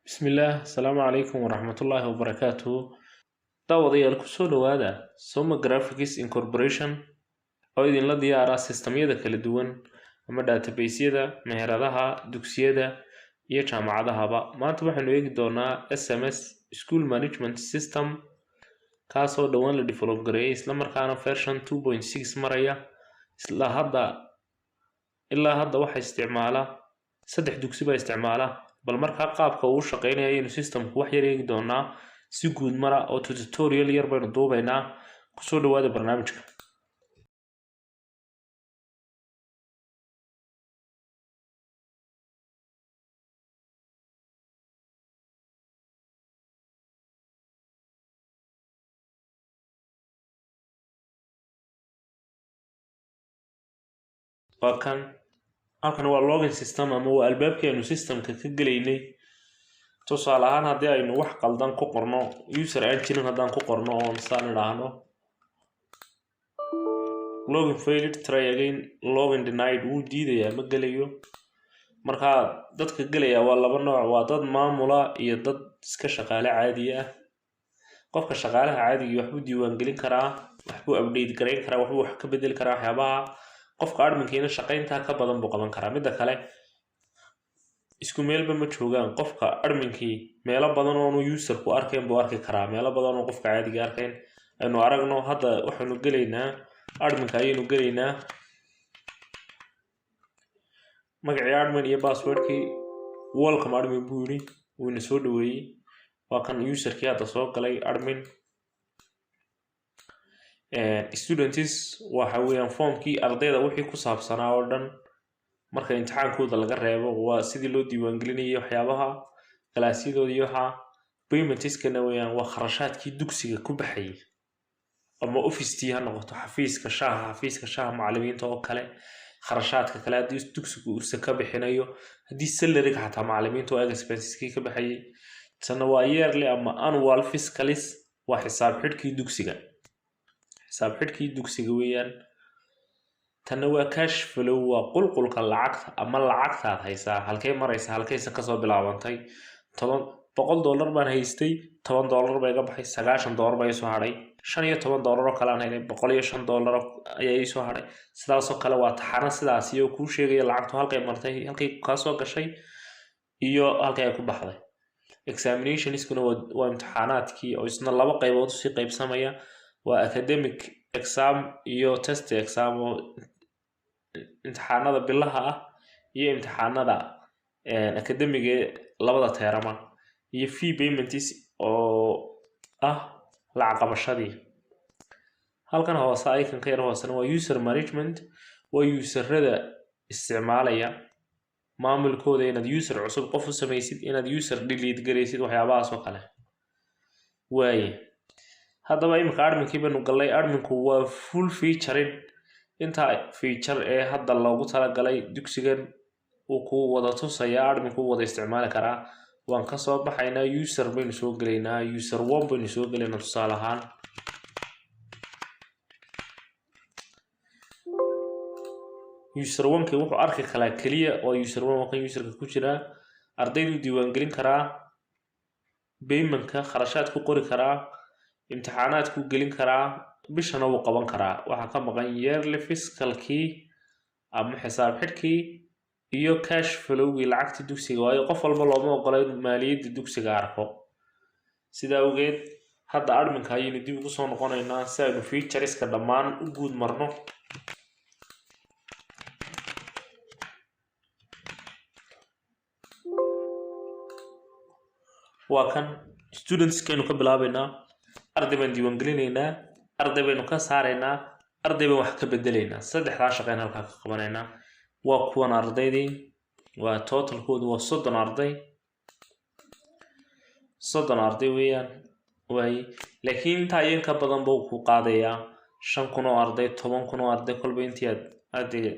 بسم الله السلام عليكم ورحمة الله وبركاته داوديال kusoo dhawaada Soma Graphics Incorporation oo idin la diyaara sistamyada kala duwan ama database-yada meheradaha dugsiyada iyo jaamacadahaba maanta waxaanu eegi doonaa SMS School Management System kaasoo dhawaan la develop gareeyay isla markaana version 2.6 maraya ilaa hadda waxa isticmaala saddex dugsi baa isticmaala bal markaa qaabka uu shaqeynaya inuu systemku wax yar eegi doonaa si guud mara oo tutorial yar baynu duubaynaa kusoo dhawaada barnaamijka halkan waa login system ama waa albaabkii aynu systemka ka gelaynay tusaale ahaan haddii aynu wax qaldan ku qorno user aan jirin haddaan ku qorno oo saan idhaahno login failed try again login denied wuu diidayaa ma gelayo markaa dadka gelaya waa laba nooc waa dad maamula iyo dad iska shaqaale caadi ah qofka shaqaalaha caadiga waxbuu diiwaangelin karaa waxbuu update garayn karaa waxbuu wax ka bedeli karaa waxyaabaha qofka adminkiina shaqaynta ka badan buu qaban karaa midda kale isku meelba ma joogaan qofka adminkii meelo badan oo user ku arkeen buu arki karaa meelo badan oo qofka caadiga arkeen aynu aragno hadda waxaanu gelaynaa adminka ayaynu gelaynaa magacii admin iyo passwordkii welcome admin buu yiri wuuna soo dhaweeyay waa kan userkii hadda soo galay admin students waxa weeyaan formkii ardayda wixii ku saabsanaa oo dhan marka imtixaankooda laga reebo waa sidii loo diiwaangelinayay waxyaabaha kalaasyadooda iyo waxa paymentkana weeyaan waa kharashaadkii dugsiga ku baxay ama office ha noqoto xafiiska shaaha macallimiinta oo kale kharashaadka kale haddii dugsigu uu ka bixinayo haddii salary xataa macallimiinta oo expenses ka baxay sana waa yearly ama annual fiscalis waa xisaab xidhkii dugsiga weeyaan tana waa cash flow waa qulqulka lacagta ama lacagtaad haysaa halkay maraysa halkaysa kasoo bilaabantay $100 baan haystay $10 bay iga baxay $90 bay soo hadhay $15 oo kale aan haynay $105 ayaa soo hadhay sidaasoo kale waa taxana sidaas iyo kuu sheegaya lacagtu halkay martay halkay ka soo gashay iyo halkay ku baxday examinationskuna waa imtixaanaadkii oo isna laba qaybood si qaybsamaya waa academic exam iyo test exam oo imtixaanada bilaha ah iyo imtixaanada academic labada teerama iyo fee payments oo ah lacag qabashadii halkan hoose icon ka yar hoosena waa user management waa userada isticmaalaya maamulkooda inaad user cusub qof u samaysid inaad user delete garaysid waxyaabahaas oo kale waaye haddaba imika adminkii baynu galnay adminku waa full featured inta feature ee hadda loogu talagalay dugsigan uu ku wada tusaya adminku wada isticmaali karaa waan ka soo baxaynaa user baynu soo gelaynaa user 1 baynu soo gelaynaa tusaale ahaan user 1kii wuxuu arki kalaa keliya waa user 1 waa kan userka ku jira ardaydu diiwaangelin karaa paymentka kharashaad ku qori karaa imtixaanaad ku gelin karaa bishana wuu qaban karaa waxa ka maqan yearly fiscalkii ama xisaab xidhkii iyo cash flowgii lacagta dugsiga waayo qof walba looma ogola inuu maaliyadda dugsiga arko sidaa awgeed hadda adminka ayaynu dib ugu soo noqonaynaa si aynu featureska dhammaan u guud marno waa kan studentskaynu ka bilaabaynaa arday baan diiwaangelinaynaa arday baynu ka saaraynaa arday baan wax ka bedelaynaa saddexdaa shaqayn halkaa ka qabanaynaa waa kuwan ardaydii waa totalkoodu waa 30 arday weeyaan waay laakiin intaa iyan ka badan buu ku qaadayaa 5,000 oo arday 10,000 oo arday kolba intii ardayga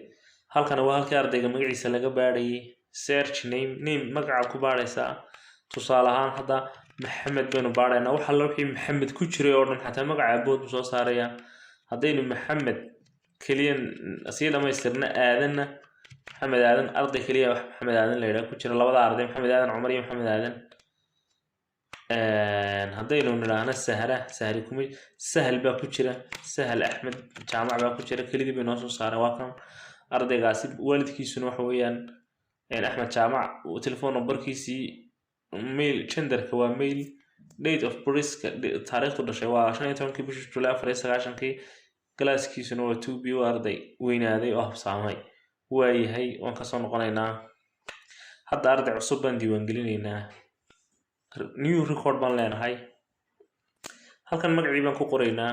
halkan waa halkii ardayga magaciisa laga baadhayay search name magaca ku baadhaysaa tusaale ahaan hadda maxamed baynu baaraynaa waxa la wixii maxamed ku jiray oo dhan xataa magaca abood soo saaraya haddaynu maxamed kaliya asii dhamaystirna aadanna maxamed aadan arday kaliya maxamed aadan la yiraahdo ku jira labada arday maxamed aadan cumar iyo maxamed aadan haddaynu nidhaahno sahli kuma sahal baa ku jira sahal axmed jaamac baa ku jira kelidii bay noo soo saareen waa kan ardaygaasi waalidkiisuna waxa weeyaan axmed jaamac telephone numberkiisii mail genderka waa mail date of birth taariikhdu dhashay waa 15 bishii July 1994 galaaskiisuna waa 2B arday weynaaday oo habsaamay waayahay waan ka soo noqonaynaa hadda arday cusub baan diiwaangelinaynaa new record baan leenahay halkan magacii baan ku qoraynaa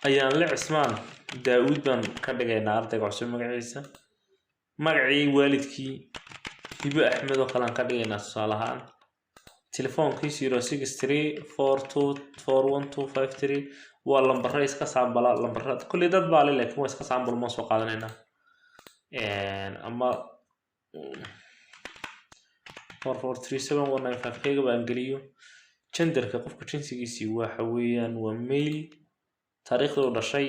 ayaan la cismaan daawud baan ka dhigaynaa ardayga cusub magaciisa magacii waalidkii hibo axmed oo kale aan ka dhigaynaa tusaale ahaan telefoonkii 0634241253 waa lambarra iska saambala lambarrada kulli dad baa laakiin waa iska saambal ma soo qaadanaynaa ama 443719 kayga baan geliyo genderka qofka jinsigiisii waxa weeyaan waa male taariikhda uu dhashay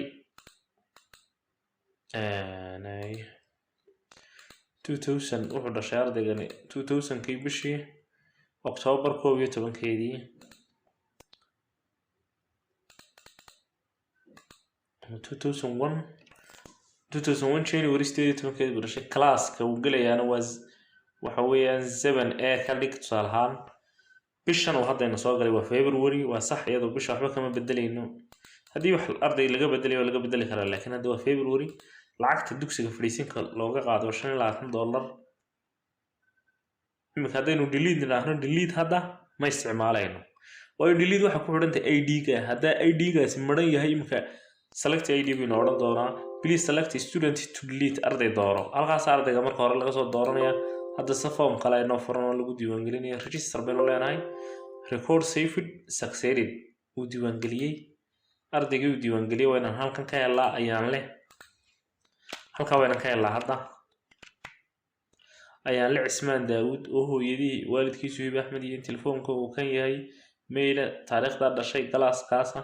2000 wuxuu dhashay ardaygani 2000 kii bishii October 11keedii 2001 January 18keedii buu dhashay classka uu gelayaana waa waxa weeyaan 7A ka dhig tusaale ahaan bishan uu haddayna soo galay waa February waa sax iyadoo bisha waxba kama bedelayno haddii wax arday laga bedelayo laga bedeli karaa laakiin hadda waa February lacagta dugsiga fadhiisinka looga qaado $25 imika haddaynu delete nidhaahno delete hadda ma isticmaalayno waayo delete waxa ku xidhanta ID-ga haddaa ID-gaasi maran yahay imika select ID baynu odhan doonaa please select student to delete arday dooro halkaas ardayga marka hore laga soo dooranaya hadda si form kale inoo furan oo lagu diiwaangelinaya register baynu leenahay record saved succeeded uu diiwaangeliyey ardaygii uu diiwaangeliyey waa inaan halkan ka helaa ayaan leh halkaa waa inaan ka helaa hadda ayaan la cismaan daawud oo hooyadii waalidkiisu hibo axmed iyo telefoonka uu kan yahay mail taariikhda dhashay galaaskaasa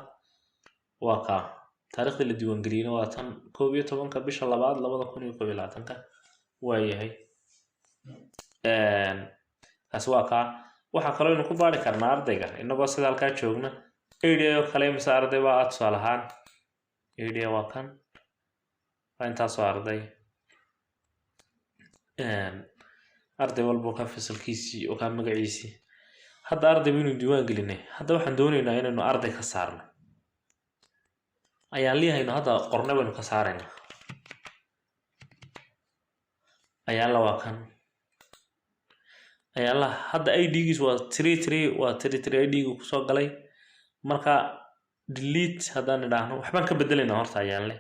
waa kaa taariikhda la diiwaangeliyeyna waa tan 11 bisha 2 2021 waa yahay kaas waa kaa waxaa kaloo inuu ku baari karnaa ardayga inagoo sida halkaa joogna area oo kale mise arday baa aad tusaale ahaan area waa kan waa intaasoo arday arday walba ka fasalkiisii oo ka magaciisii hadda arday baynu diiwaan gelinay hadda waxaan doonaynaa inaynu arday ka saarno ayaan leeyahayno hadda qorne baynu ka saaraynaa ayaan la waa kan ayaan la hadda ID-giisu waa 33 waa 33 ID-gu ku soo galay marka delete haddaan nidhaahno waxbaan ka bedelaynaa horta ayaan leh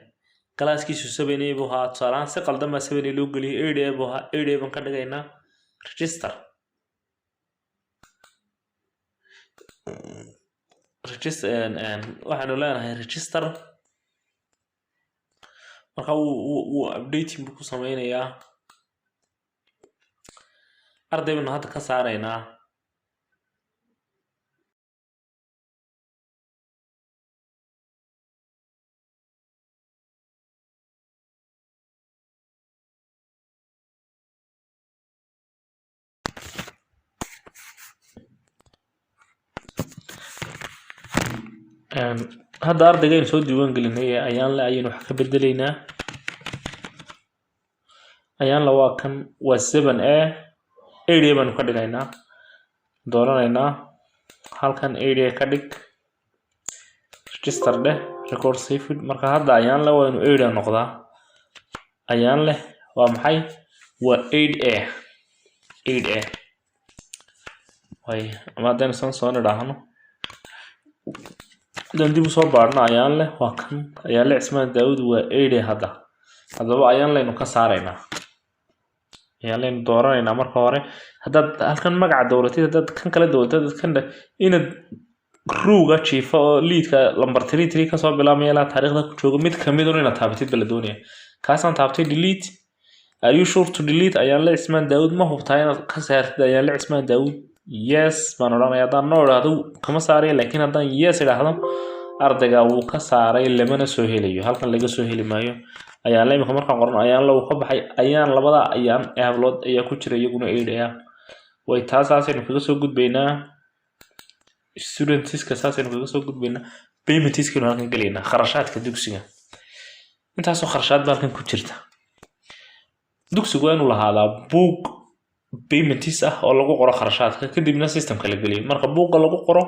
galaaskiisu 7A buu ahaa tusaalaan si qaldan baa 7A loo geliyay 8A buu ahaa 8A baan ka dhigaynaa register waxaanu leenahay register marka uu updating buu ku sameynayaa arday baynu hadda ka saaraynaa hadda ardayga soo diiwaan gelinay ayaan la ayaynu wax ka bedelaynaa ayaan la waa kan waa 7A area baan ka dhigaynaa dooranaynaa halkan area ka dhig register leh record saved marka hadda ayaan la waa inuu area noqdaa ayaan leh waa maxay waa 8A way ama haddaynu soo nidhaahno dib u soo baarna ayaan leh waa kan ayaan la cismaan daawud waa 8A hadda haddaba ayaan laynu ka saaraynaa ayaan laynu dooranaynaa marka hore haddaad halkan magaca dowladada dad kan kale dowladada kan inaad ruuga jiifa oo liidka lambar 33 ka soo bilaabmaya ilaa taariikhda ku joogo mid kamid ah inaad taabatid bala doonaya kaasaan taabtay delete are you sure to delete ayaan la cismaan daawud ma hubtaa inaad ka saartid ayaan la cismaan daawud yes baan odhanayaa haddaan no idhaahdo kama saaraya laakiin haddaan yes idhaahdo ardayga wuu ka saaray lamana soo helayo halkan laga soo heli maayo ayaan la imika markaan qorno ayaan la uu ka baxay ayaan labada ayaan hablood ayaa ku jira iyaguna 8A way taasaynu kaga soo gudbaynaa studentska saasaynu kaga soo gudbaynaa paymentska halkan galeynaa kharashaadka dugsiga intaasoo kharashaad halkan ku jirta dugsigu inuu lahaadaa buug payments oo lagu qoro kharashaadka kadibna systemka la geliyo marka buugga lagu qoro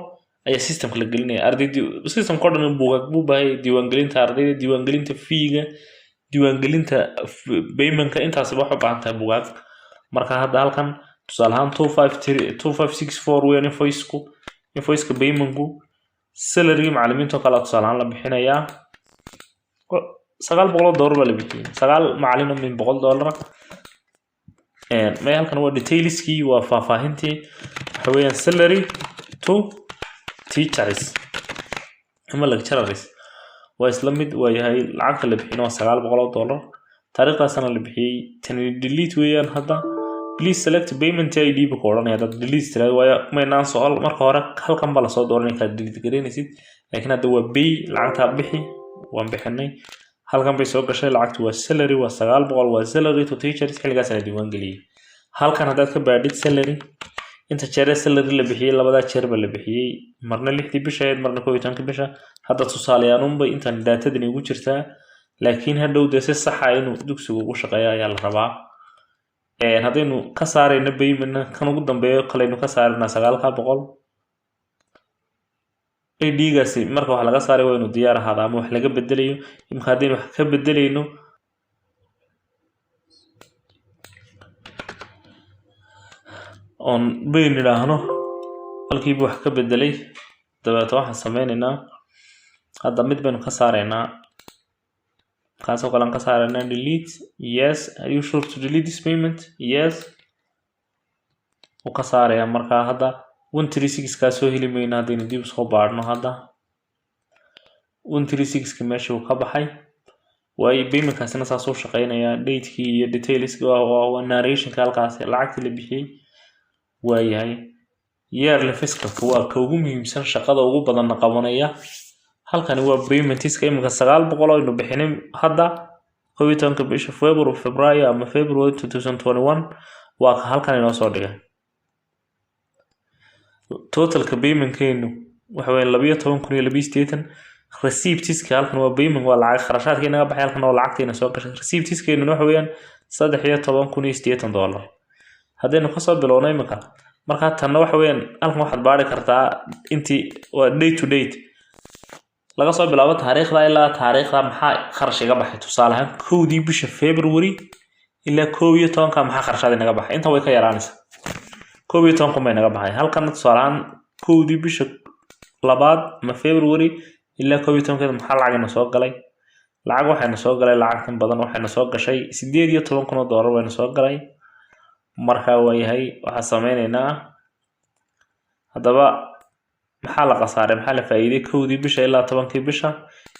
ayaa systemka la gelinaya ardayda systemka dhan buugag buu baahay diiwaangelinta ardayda diiwaangelinta feega diiwaangelinta paymentka intaas wax u baahan tahay buugag marka hadda halkan tusaale ahaan 2564 weyn invoice-ka paymentku salary macallimiinta kala tusaale ahaan la bixinayaa $900 baa la bixiyay 9 macallin min $100 ما halkan waa detailskii waa faahfaahintii waxa weeyaan salary to teachers ama lecturers waa isla mid waa yahay lacagta la bixino $900 taariikhdaasna la bixiyay tan delete weeyaan hadda please select payment ID ba qoranaya dad delete tira waa maynaan soo marka hore halkan baa la soo dooranay ka delete gareynaysid laakiin hadda waa pay lacagta bixi waan bixinay halkan bay soo gashay lacagtu waa salary waa $900 waa salary to teachers xilligaas la diiwaan galiyay halkan hadaad ka baadhid salary inta jeer salary la bixiyay labada jeer ba la bixiyay marna 6 bisha marna 12 bisha hadda tusaaleeyaan bay inta datadan ugu jirtaa laakiin hadhow si sax ah inuu dugsigu ugu shaqeeyo ayaa la rabaa hadaynu ka saarayna payment kan ugu dambeeyo kaleenu ka saarayna $900 ID-gaasi marka wax laga saaray waa inuu diyaar ahaado ama wax laga bedelayo imka hadaynu wax ka bedelayno on bayn ilaahno halkii wax ka bedelay dabeeto waxaan sameynaynaa hadda mid baynu ka saaraynaa kaasoo kale ka saaraynaa delete yes are you sure to delete this payment yes oo ka saaraya marka hadda 136 ka soo heli mayna hadaynu dib soo baarno hadda 136 ka meesha uu ka baxay way paymentkaasina saasoo shaqeynaya date-kii iyo detailska waa narration-ka halkaas lacagta la bixiyay waayahay yearly fiscal waa ka ugu muhiimsan shaqada ugu badan qabanaya halkan waa paymentska imika 900 aynu bixinay hadda 12 bisha February ama February 2021 waa halkan inoo soo dhigay totalka paymentkeenu waxa weeye 12280 receiptska halkan waa payment waa lacag kharashaadka inaga baxay halkan oo lacagteena soo gashay receiptskeenu waxa weeyaan $13080 hadaynu ka soo bilownay imika marka tan waxa weeyaan halkan waxaad baari kartaa intii waa date to date laga soo bilaabo taariikhda ilaa taariikhda maxaa kharash iga baxay tusaale ahaan 1 bisha February ilaa 12 maxaa kharashaad inaga baxay inta way ka yaraanaysaa 12 ma inaga baxay halkan tusaale ahaan 1 bisha labaad ma February ilaa 12 maxaa lacagna soo galay lacag waxayna soo galay lacagtan badan waxayna soo gashay $18,000 wayna soo galay marka waayahay waxa sameynaynaa hadaba maxaa la qasaaray maxaa la faa'iiday 1 bisha ilaa 10 bisha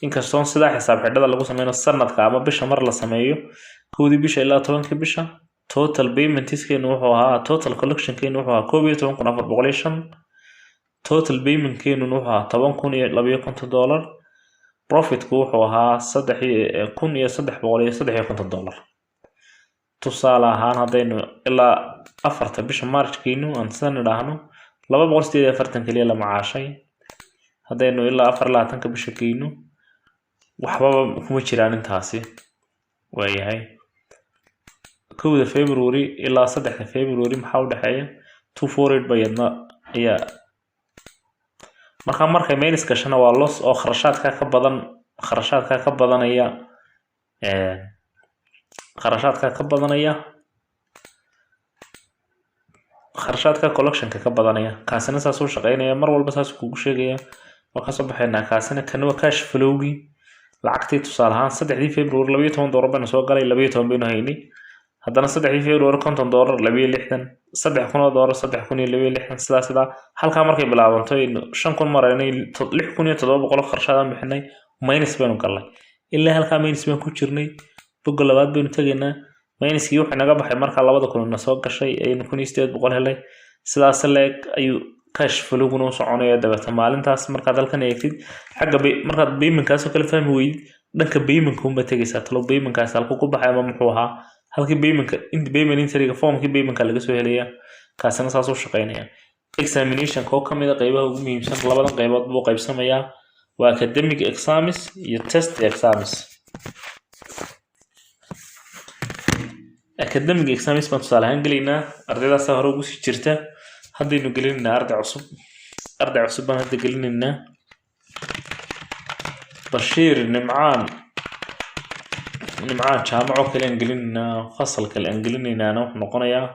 inkastoo sida xisaab xidhada lagu sameeyo sanadka ama bisha mar la sameeyo 1 bisha ilaa 10 bisha total paymentskeenu wuxuu ahaa total collectionkeenu wuxuu ahaa $12,405 total paymentkeenu wuxuu ahaa $10,250 profitku wuxuu ahaa $3,350 tusaale ahaan hadaynu ilaa 4 bisha March-keenu aan san idhaahno 248 kaliya la macaashay hadaynu ilaa 24 bisha keenu waxba kuma jiraan intaasi waayahay 1 February ilaa 3 February maxaa u dhaxeeya 248 bayadna ayaa marka minus gashana waa loss oo kharashaadka ka badanaya kharashaadka collectionka ka badanaya kaasina saas u shaqeynaya mar walba saas kugu sheegaya waa ka soo baxayna kaasina kan waa cash flow-gi lacagtii tusaale ahaan 3 February $12 baan soo galay 12 baynu haynay haddana 3 February $50 $260 $3,000 sida halka markay bilaabanto 5,000 maraynay 6,700 kharashadan bixinay minus baynu galnay ilaa halka minus baan ku jirnay boga labaad baynu tagaynaa minuskii wuxuu naga baxay marka 2,000 na soo gashay aynu 1,800 helay sidaas leeg ayuu cash flow-guna u soconaya dabata maalintaas markaad halkan eegtid xagga markaad paymentkaas oo kala fahmi weyd dhanka paymentka uma tagaysaa talo paymentkaas halku ku baxay ama muxuu ahaa halkii paymentka inta payment entry-ga formkii paymentka laga soo helaya kaasina saas u shaqeynaya examination koo kamid ah qaybaha ugu muhiimsan labadan qaybood buu qaybsamayaa waa academic exams iyo test exams academic exams baan tusaale ahaan gelaynaa ardaydaas hore ugu sii jirta haddaynu gelinaynaa arday cusub baan hadda gelinaynaa Bashiir Nimcaan jaamaco kale aan gelinaynaa fasal kale aan gelinaynaa wuxuu noqonayaa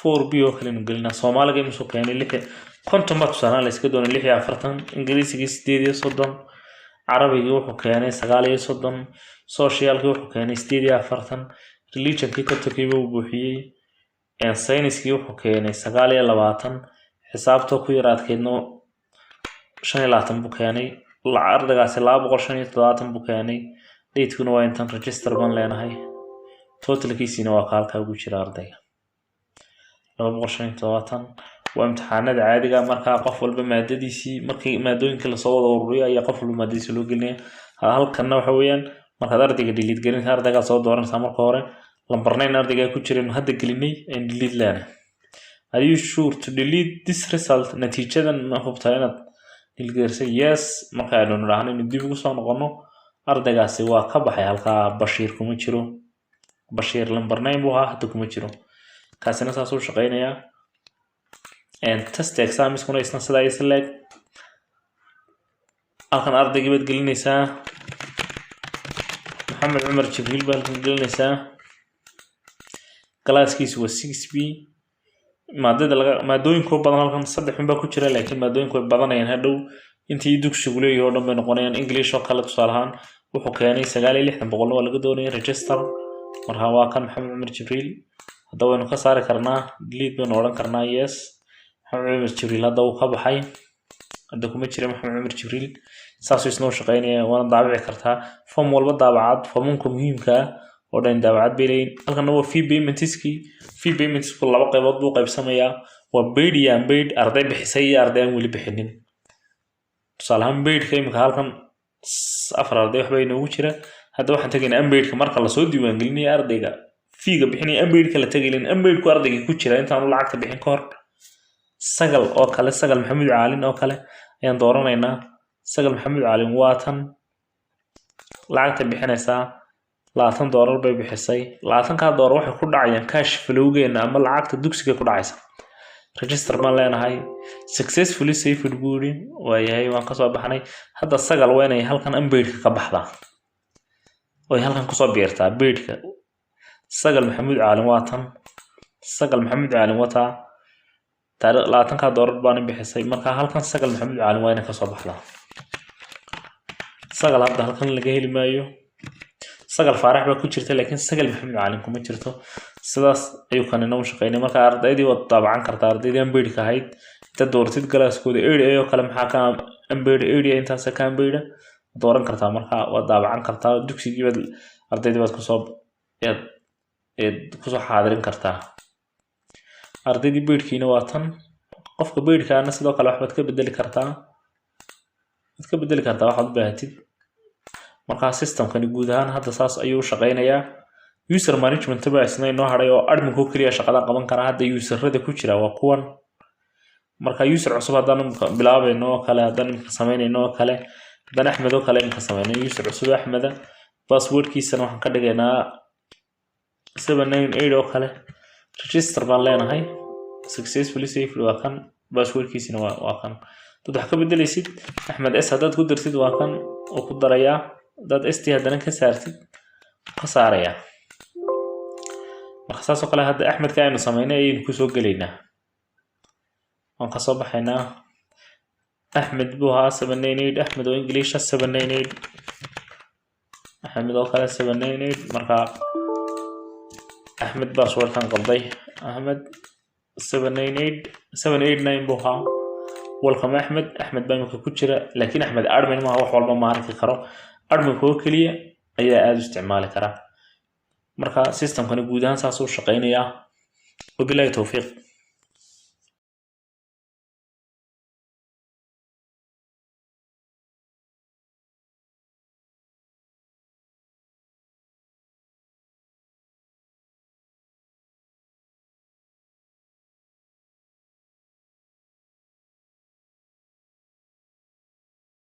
4B oo kale aan gelinaa Soomaaliga imsoo keenay 50 baa tusaale la iska doonay 46 Ingiriisiga 38 Carabiga wuxuu keenay 39 Socialka wuxuu keenay 48 Religionka Catholic uu buuxiyay Science-ki wuxuu keenay 29 xisaabta ku yaraadkeedna 25 buu keenay ardaygaasi 275 buu keenay date-kuna waa intan register baan leenahay totalkiisina waa halka ugu jira ardayga 275 waa imtixaanada caadiga marka qof walba maadadiisii markii maadooyinka la soo wada ururiyo ayaa qof walba maadadiisa loo gelinaya halkana waxa weeyaan marka ardayga delete gelin ardayga soo dooranaysa marka hore lambar 9 ardayga ku jireen hadda gelinay in delete leena are you sure to delete this result natiijadan ma hubtaa inaad dilgeersay yes marka aynu niraahno in dib ugu soo noqono ardaygaasi waa ka baxay halka Bashiir kuma jiro Bashiir lambar 9 buu ahaa hadda kuma jiro kaasina saas u shaqeynaya test exams kuna isna sida ay select halkan ardayga baad gelinaysaa Maxamed Cumar Jibriil baad gelinaysaa classkiisu waa 6B maadooyinka badan halkan 3 baa ku jira laakiin maadooyinka way badanayaan hadhow intii dugsigu leeyahay oo dhan bay noqonayaan English oo kale tusaale ahaan wuxuu keenay 69 waa laga doonay register marka waa kan Maxamed Cumar Jibriil hadda waynu ka saari karnaa delete baynu oran karnaa yes Maxamed Cumar Jibriil hadda uu ka baxay hadda kuma jira Maxamed Cumar Jibriil saas isnoo shaqeynaya waana daabici kartaa form walba daabacad formka muhiimka oo dhan daabacad beelayn halkan waa fee payments ku laba qaybood buu qaybsamayaa waa paid iyo unpaid arday bixisay iyo arday aan wali bixinin tusaale ahaan paid ka imika halkan 4 arday waxba inoogu jira hadda waxaan tagaynaa unpaid ka marka la soo diiwaan gelinayo ardayga fiiga bixinay unpaid ka la tagayeen unpaid ku ardayga ku jira intaan lacagta bixin ka hor sagal oo kale sagal Maxamed Caalin oo kale ayaan dooranaynaa sagal Maxamed Caalin waa tan lacagta bixinaysaa $20 bay bixisay 20 dollar waxay ku dhacayaan cash flowgeena ama lacagta dugsiga ku dhacaysa register ma leenahay successfully saved buuri waayahay waan ka soo baxnay hadda sagal waa inay halkan unpaid ka baxdaa oo halkan ku soo biirtaa paid-ka sagal Maxamed Caalin waa tan sagal Maxamed Caalin wata $20 baan bixisay marka halkan sagal Maxamed Caalin waa inay ka soo baxdaa sagal hadda halkan laga heli maayo sagal Faarax baa ku jirta laakiin sagal Maxamed Caalin kuma jirto sidaas ayuu kan inoo shaqeynay marka ardaydii wad taabacan kartaa ardaydii unpaid ka ahayd inta doortid galaaskooda area oo kale maxaa ka unpaid area intaas ka unpaid dooran kartaa marka wad taabacan kartaa dugsigii baad ardaydii baad ku soo xaadirin kartaa ardaydii paid-kiina waa tan qofka paid-kaana sidoo kale waxbaad ka bedeli kartaa waxaad u baahatid marka systemkani guud ahaan hadda saas ayuu shaqeynayaa user management baa isna inoo haray oo admin ku kaliya shaqada qaban kara hadda userrada ku jira waa kuwan marka user cusub haddaan bilaabayno oo kale haddaan sameynayno oo kale haddaan Axmed oo kale sameynayno user cusub Axmed passwordkiisana waxaan ka dhigaynaa 798 oo kale register baan leenahay successfully saved waa kan passwordkiisana waa kan dad wax ka bedelaysid Axmed S haddaad ku dartid waa kan oo ku darayaa dad ST haddana ka saartid ka saaraya marka saas oo kale hadda Axmed ka aynu sameynay ayaynu ku soo gelaynaa waan ka soo baxaynaa Axmed buu ahaa 798 Axmed oo English 798 Axmed oo kale 798 marka Axmed passwordkan qalday Axmed 789 buu ahaa welcome Axmed baa imika ku jira laakiin Axmed admin ma wax walba ma arki karo admin koo kaliya ayaa aad u isticmaali kara marka systemkani guud ahaan saas u shaqeynaya wabillahi tawfiiq